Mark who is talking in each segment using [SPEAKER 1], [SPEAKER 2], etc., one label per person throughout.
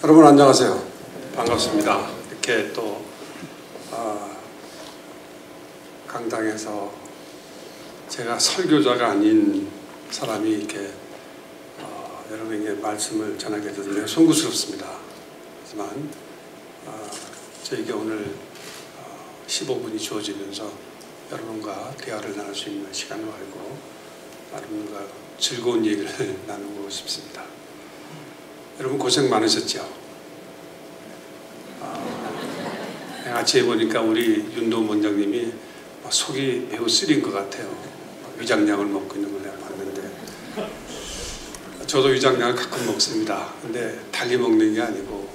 [SPEAKER 1] 여러분 안녕하세요. 반갑습니다. 이렇게 또 강당에서 제가 설교자가 아닌 사람이 이렇게 여러분에게 말씀을 전하게 돼서 매우 송구스럽습니다. 하지만 저에게 오늘 15분이 주어지면서 여러분과 대화를 나눌 수 있는 시간을 알고 여러분과 즐거운 얘기를 나누고 싶습니다. 여러분 고생 많으셨죠? 아침에 보니까 우리 윤도훈 원장님이 속이 매우 쓰린 것 같아요. 위장약을 먹고 있는 걸 내가 봤는데, 저도 위장약을 가끔 먹습니다. 근데 달리 먹는 게 아니고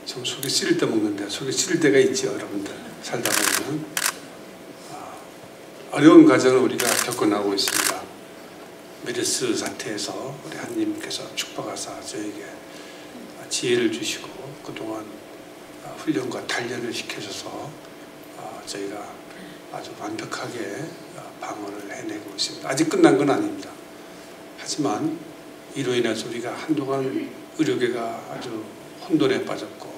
[SPEAKER 1] 좀 속이 쓰릴 때 먹는데, 속이 쓰릴 때가 있죠. 여러분들 살다 보면 어려운 과정을 우리가 겪어나가고 있습니다. 메르스 사태에서 우리 하나님께서 축복하사 저에게 지혜를 주시고 그동안 훈련과 단련을 시켜줘서 저희가 아주 완벽하게 방어를 해내고 있습니다. 아직 끝난 건 아닙니다. 하지만 이로 인해서 우리가 한동안 의료계가 아주 혼돈에 빠졌고,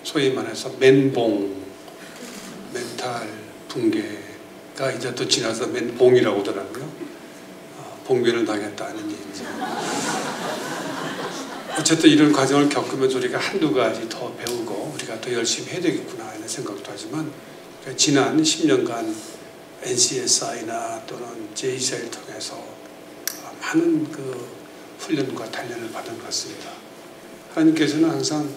[SPEAKER 1] 소위 말해서 멘붕, 멘탈 붕괴가 이제 또 지나서 멘붕이라고 하더라고요. 봉변을 당했다는 얘기죠. 어쨌든 이런 과정을 겪으면서 우리가 한두 가지 더 배우고 우리가 더 열심히 해야 되겠구나 하는 생각도 하지만, 지난 10년간 NCSI나 또는 JCI를 통해서 많은 그 훈련과 단련을 받은 것 같습니다. 하나님께서는 항상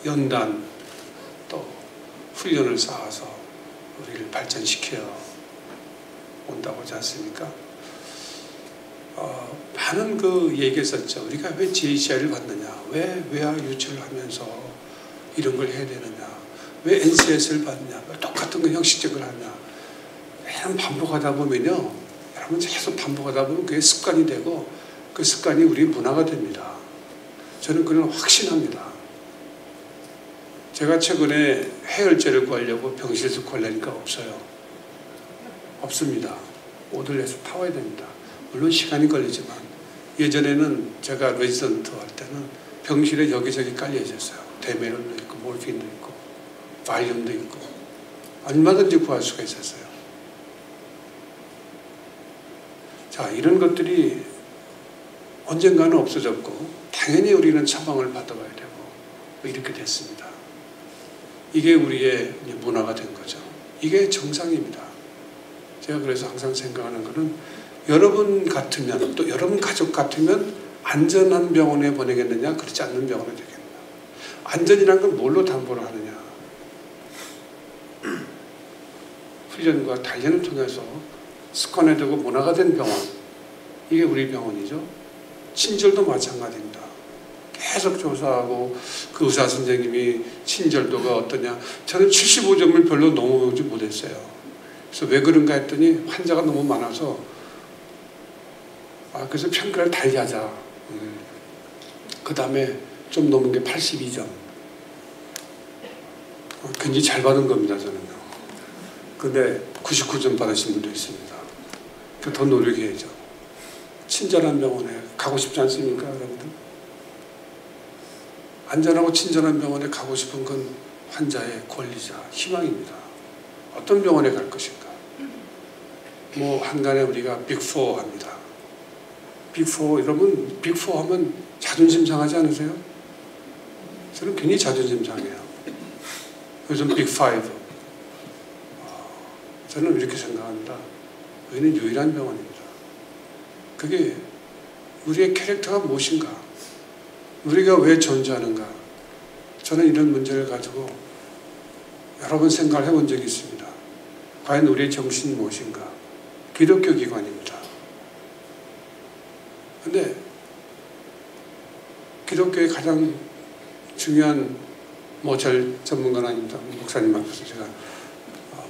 [SPEAKER 1] 연단 또 훈련을 쌓아서 우리를 발전시켜 온다고 하지 않습니까? 많은 그 얘기했었죠. 우리가 왜 JCI를 받느냐, 왜 외화 유치를 하면서 이런 걸 해야 되느냐, 왜 NCS를 받느냐, 왜 똑같은 거 형식적으로 하냐. 매번 반복하다 보면요, 여러분 계속 반복하다 보면 그게 습관이 되고 그 습관이 우리 문화가 됩니다. 저는 그걸 확신합니다. 제가 최근에 해열제를 구하려고 병실에서 구하려니까 없어요. 없습니다. 오들에서 타와야 됩니다. 물론 시간이 걸리지만, 예전에는 제가 레지던트 할 때는 병실에 여기저기 깔려 있었어요. 데메론도 있고 몰핀도 있고 바이옴도 있고 얼마든지 구할 수가 있었어요. 자, 이런 것들이 언젠가는 없어졌고 당연히 우리는 처방을 받아봐야 되고 이렇게 됐습니다. 이게 우리의 문화가 된 거죠. 이게 정상입니다. 제가 그래서 항상 생각하는 거는, 여러분 같으면, 또 여러분 가족 같으면 안전한 병원에 보내겠느냐, 그렇지 않는 병원에 되겠느냐. 안전이란 건 뭘로 담보를 하느냐. 훈련과 단련을 통해서 습관화되고 문화가 된 병원, 이게 우리 병원이죠. 친절도 마찬가지입니다. 계속 조사하고 그 의사 선생님이 친절도가 어떠냐. 저는 75점을 별로 넘어오지 못했어요. 그래서 왜 그런가 했더니 환자가 너무 많아서 그래서 평가를 달리하자. 그 다음에 좀 넘은 게 82점. 굉장히 잘 받은 겁니다, 저는요. 근데 99점 받으신 분도 있습니다. 더 노력해야죠. 친절한 병원에 가고 싶지 않습니까, 여러분들? 안전하고 친절한 병원에 가고 싶은 건 환자의 권리자, 희망입니다. 어떤 병원에 갈 것인가? 한간에 우리가 빅4 합니다. 빅4, 여러분, 빅4 하면 자존심 상하지 않으세요? 저는 굉장히 자존심 상해요. 요즘 빅5. 저는 이렇게 생각합니다. 여기는 유일한 병원입니다. 그게 우리의 캐릭터가 무엇인가? 우리가 왜 존재하는가? 저는 이런 문제를 가지고 여러 번 생각을 해본 적이 있습니다. 과연 우리의 정신이 무엇인가? 기독교 기관입니다. 근데 기독교의 가장 중요한, 잘 전문가는 아닙니다. 목사님 앞에서 제가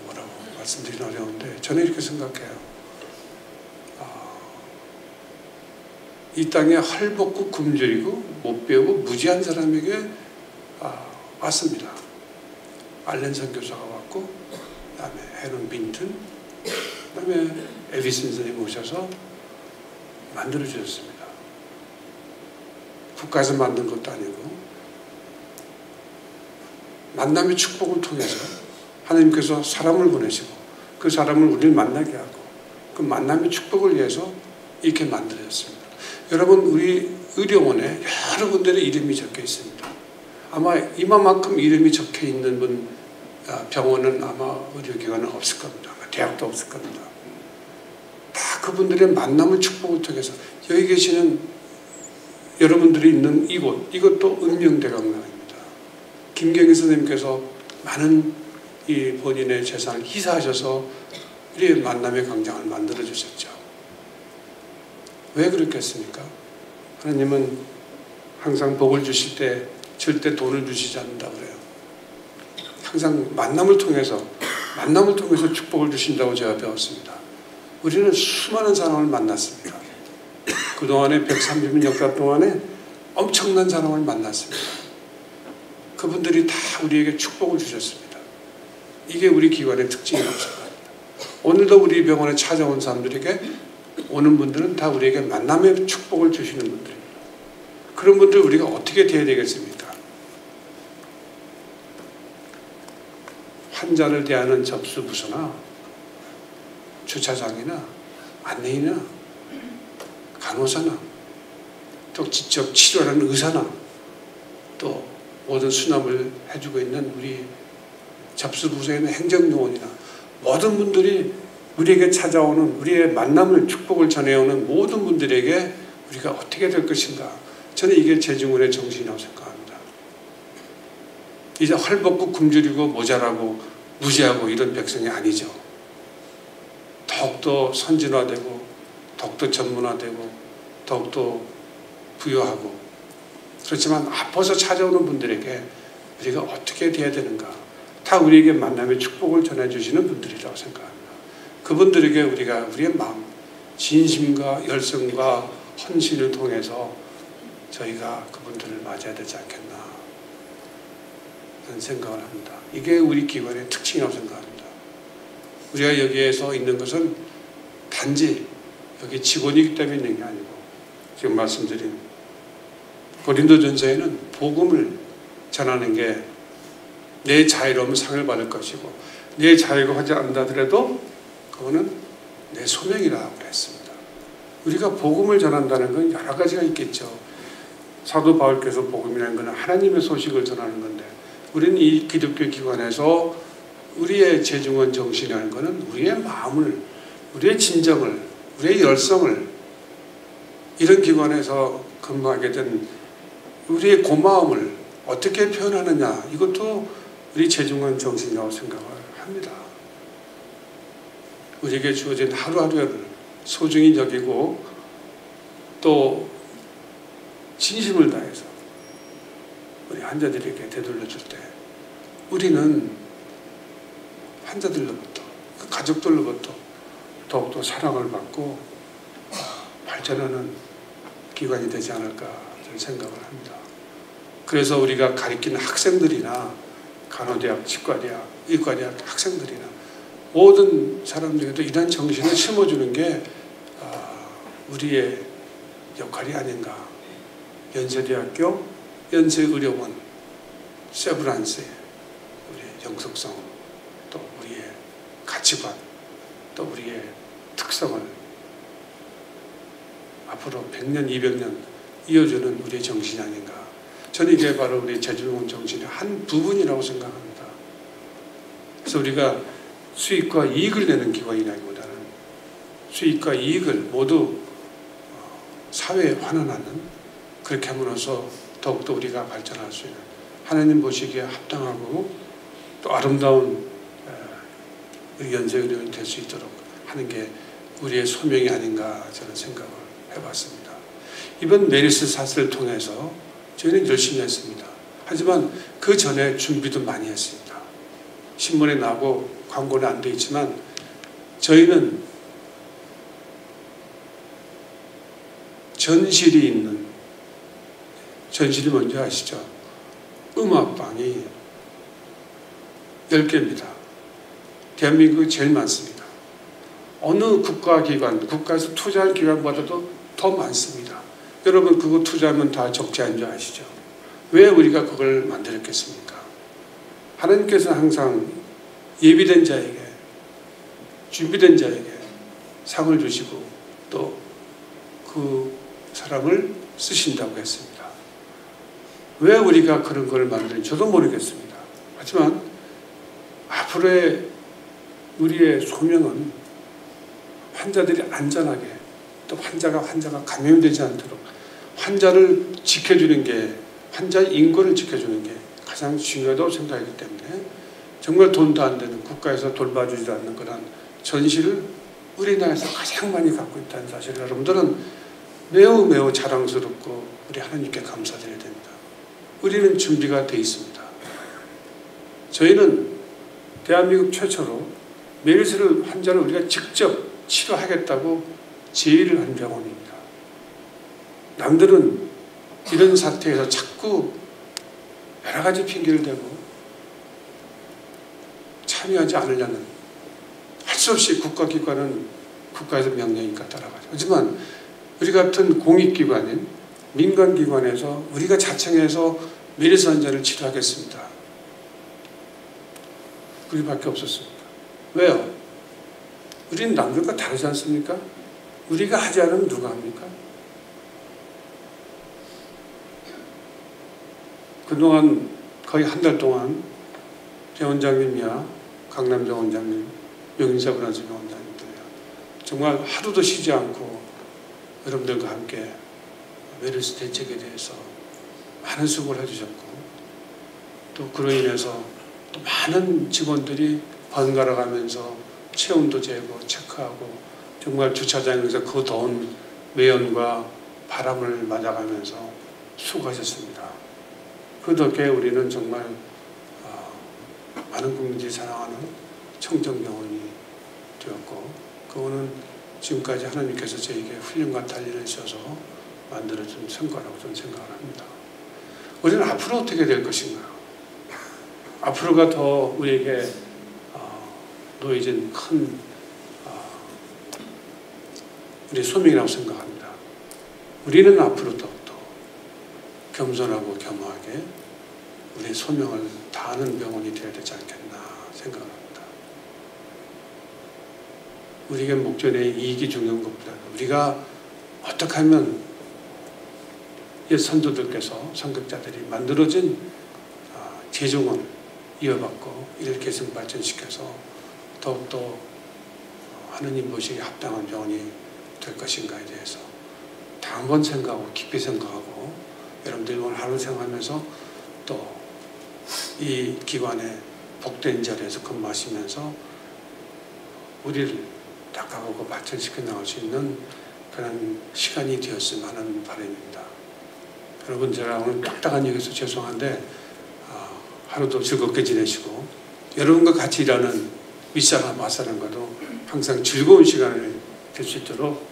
[SPEAKER 1] 뭐라고 말씀드리긴 어려운데, 저는 이렇게 생각해요. 이 땅에 헐벗고 굶주리고 못 배우고 무지한 사람에게 왔습니다. 알렌 선교사가 왔고, 그 다음에 헤런 빈튼, 그 다음에 에비슨 선생님 오셔서 만들어주셨습니다. 국가에서 만든 것도 아니고 만남의 축복을 통해서 하나님께서 사람을 보내시고 그 사람을 우리를 만나게 하고 그 만남의 축복을 위해서 이렇게 만들어졌습니다. 여러분, 우리 의료원에 여러 분들의 이름이 적혀 있습니다. 아마 이만큼 이름이 적혀 있는 병원은 아마 의료기관은 없을 겁니다. 아마 대학도 없을 겁니다. 다 그분들의 만남을 축복을 통해서 여기 계시는 여러분들이 있는 이것도 은명대강당입니다. 김경희 선생님께서 많은 이 본인의 재산을 희사하셔서 우리의 만남의 광장을 만들어 주셨죠. 왜 그렇겠습니까? 하나님은 항상 복을 주실 때 절대 돈을 주시지 않는다고 그래요. 항상 만남을 통해서 축복을 주신다고 제가 배웠습니다. 우리는 수많은 사람을 만났습니다. 그동안에 130년 역사 동안에 엄청난 사람을 만났습니다. 그분들이 다 우리에게 축복을 주셨습니다. 이게 우리 기관의 특징이라고 생각합니다. 오늘도 우리 병원에 찾아온 사람들에게 오는 분들은 다 우리에게 만남의 축복을 주시는 분들입니다. 그런 분들 우리가 어떻게 대해야 되겠습니까? 환자를 대하는 접수부서나 주차장이나 안내인이나 간호사나 또 직접 치료하는 의사나 또 모든 수납을 해주고 있는 우리 접수부서에 있는 행정요원이나 모든 분들이 우리에게 찾아오는 우리의 만남을 축복을 전해오는 모든 분들에게 우리가 어떻게 될 것인가, 저는 이게 재중원의 정신이라고 생각합니다. 이제 헐벗고 굶주리고 모자라고 무지하고 이런 백성이 아니죠. 더욱더 선진화되고 더욱더 전문화되고 더욱더 부유하고, 그렇지만 아파서 찾아오는 분들에게 우리가 어떻게 돼야 되는가, 다 우리에게 만남의 축복을 전해주시는 분들이라고 생각합니다. 그분들에게 우리가 우리의 마음, 진심과 열성과 헌신을 통해서 저희가 그분들을 맞아야 되지 않겠나 하는 생각을 합니다. 이게 우리 기관의 특징이라고 생각합니다. 우리가 여기에서 있는 것은 단지 여기 직원이기 때문에 있는 게 아니고, 지금 말씀드린 고린도전서에는 복음을 전하는 게 내 자유로움은 상을 받을 것이고 내 자유가 하지 않는다더라도 그거는 내 소명이라고 했습니다. 우리가 복음을 전한다는 건 여러 가지가 있겠죠. 사도 바울께서 복음이라는 것은 하나님의 소식을 전하는 건데, 우리는 이 기독교 기관에서 우리의 재중원 정신이라는 것은 우리의 마음을, 우리의 진정을, 우리의 열성을, 이런 기관에서 근무하게 된 우리의 고마움을 어떻게 표현하느냐, 이것도 우리 재중원 정신이라고 생각을 합니다. 우리에게 주어진 하루하루를 소중히 여기고 또 진심을 다해서 우리 환자들에게 되돌려줄 때 우리는 환자들로부터, 그 가족들로부터 더욱더 사랑을 받고 발전하는 기관이 되지 않을까 저는 생각을 합니다. 그래서 우리가 가르치는 학생들이나 간호대학, 치과대학, 의과대학 학생들이나 모든 사람들에게도 이런 정신을 심어주는 게 우리의 역할이 아닌가. 연세대학교, 연세의료원, 세브란스, 우리의 영속성, 또 우리의 가치관, 또 우리의 특성을 앞으로 100년, 200년 이어주는 우리의 정신이 아닌가. 저는 이게 바로 우리 재중원 정신의 한 부분이라고 생각합니다. 그래서 우리가 수익과 이익을 내는 기관이라기보다는 수익과 이익을 모두 사회에 환원하는, 그렇게 함으로써 더욱더 우리가 발전할 수 있는, 하나님 보시기에 합당하고 또 아름다운 연세의료인이 될 수 있도록 하는 게 우리의 소명이 아닌가 저는 생각을 해봤습니다. 이번 메리스 사슬을 통해서 저희는 열심히 했습니다. 하지만 그 전에 준비도 많이 했습니다. 신문에 나고 광고는 안 돼 있지만 저희는 전실이 있는, 전실이 뭔지 아시죠? 음악방이 10개입니다. 대한민국이 제일 많습니다. 어느 국가기관, 국가에서 투자할 기관보다도 더 많습니다. 여러분 그거 투자하면 다 적자인 줄 아시죠? 왜 우리가 그걸 만들었겠습니까? 하나님께서 항상 예비된 자에게, 준비된 자에게 상을 주시고 또 그 사람을 쓰신다고 했습니다. 왜 우리가 그런 걸 만드는지 저도 모르겠습니다. 하지만 앞으로의 우리의 소명은 환자들이 안전하게, 또 환자가 감염되지 않도록 환자를 지켜주는 게, 환자의 인권을 지켜주는 게 가장 중요하다고 생각하기 때문에 정말 돈도 안 되는, 국가에서 돌봐주지도 않는 그런 전시를 우리나라에서 가장 많이 갖고 있다는 사실을 여러분들은 매우 자랑스럽고 우리 하나님께 감사드려야 됩니다. 우리는 준비가 되어 있습니다. 저희는 대한민국 최초로 메르스 환자를 우리가 직접 치료하겠다고 제의를 한 병원입니다. 남들은 이런 사태에서 자꾸 여러 가지 핑계를 대고 참여하지 않으려는, 할 수 없이 국가기관은 국가에서 명령이니까 따라가죠. 하지만 우리 같은 공익기관인 민간기관에서 우리가 자청해서 메르스 환자를 치료하겠습니다. 우리밖에 없었습니다. 왜요? 우리는 남들과 다르지 않습니까? 우리가 하지 않으면 누가 합니까? 그동안 거의 한 달 동안 병원장님이야, 강남병 원장님, 명인사 브란스 병원장님들이야, 정말 하루도 쉬지 않고 여러분들과 함께 메르스 대책에 대해서 많은 수고를 해주셨고, 또 그로 인해서 또 많은 직원들이 번갈아 가면서 체온도 재고 체크하고, 정말 주차장에서 그 더운 매연과 바람을 맞아가면서 수고하셨습니다. 그 덕에 우리는 정말 많은 국민들이 사랑하는 청정병원이 되었고, 그거는 지금까지 하나님께서 저에게 훈련과 단련을 주셔서 만들어준 성과라고 저는 생각을 합니다. 우리는 앞으로 어떻게 될 것인가? 앞으로가 더 우리에게 놓여진 큰 우리의 소명이라고 생각합니다. 우리는 앞으로 더욱더 겸손하고 겸허하게 우리의 소명을 다하는 병원이 되어야 되지 않겠나 생각을 합니다. 우리에게 목전에 이익이 중요한 것보다 우리가 어떻게 하면 옛 선조들께서, 선격자들이 만들어진 제종을 이어받고 이를 계승 발전시켜서 더욱더 하느님 보시기에 합당한 병원이 될 것인가에 대해서 한번 생각하고 깊이 생각하고, 여러분들이 오늘 하루 생활하면서 또 이 기관의 복된 자리에서 근무하시면서 우리를 닦아가고 발전시켜 나갈 수 있는 그런 시간이 되었으면 하는 바람입니다. 여러분, 제가 오늘 딱딱한 얘기해서 죄송한데 하루도 즐겁게 지내시고, 여러분과 같이 일하는 윗사람 맞사람과도 항상 즐거운 시간을 될 수 있도록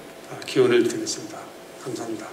[SPEAKER 1] 기원을 드리겠습니다. 감사합니다.